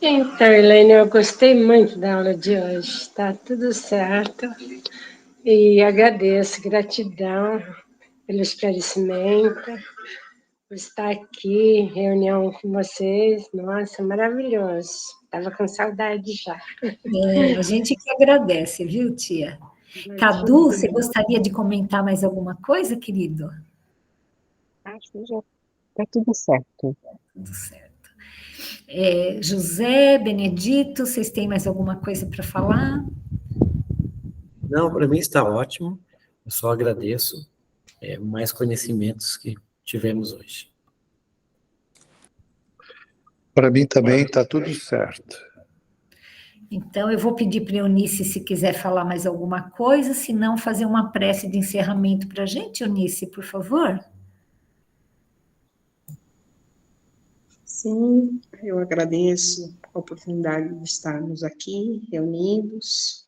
Então, Helene, eu gostei muito da aula de hoje. Está tudo certo. E agradeço, gratidão pelo esclarecimento, por estar aqui em reunião com vocês. Nossa, maravilhoso. Estava com saudade já. A gente que agradece, viu, tia? Cadu, você gostaria de comentar mais alguma coisa, querido? Acho que já está tudo certo. Tudo certo. José, Benedito, vocês têm mais alguma coisa para falar? Não, para mim está ótimo. Eu só agradeço mais conhecimentos que tivemos hoje. Para mim também está tudo certo. Então, eu vou pedir para a Eunice se quiser falar mais alguma coisa, se não, fazer uma prece de encerramento para a gente, Eunice, por favor. Sim, eu agradeço a oportunidade de estarmos aqui reunidos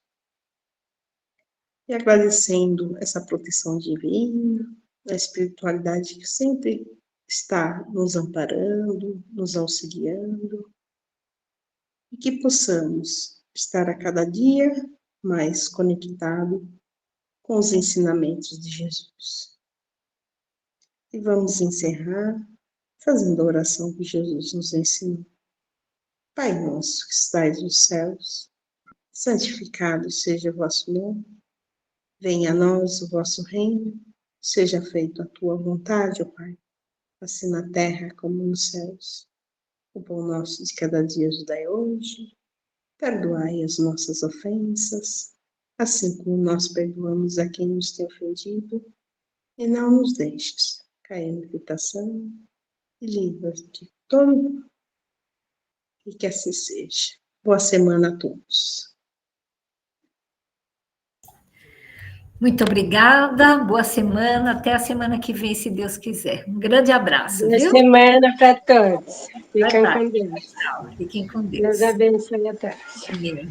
e agradecendo essa proteção divina, a espiritualidade que sempre está nos amparando, nos auxiliando, e que possamos estar a cada dia mais conectado com os ensinamentos de Jesus. E vamos encerrar fazendo a oração que Jesus nos ensinou. Pai nosso que estais nos céus, santificado seja o vosso nome, venha a nós o vosso reino, seja feita a tua vontade, ó Pai, assim na terra como nos céus. O pão nosso de cada dia nos dai hoje, Perdoai as nossas ofensas, assim como nós perdoamos a quem nos tem ofendido, e não nos deixes cair em tentação, e livra-nos de todo mal. E que assim seja. Boa semana a todos. Muito obrigada, boa semana, até a semana que vem, se Deus quiser. Um grande abraço, Boa viu? semana para todos. Fiquem Verdade. com Deus. Tchau, fiquem com Deus Deus. abençoe a todos. Amém.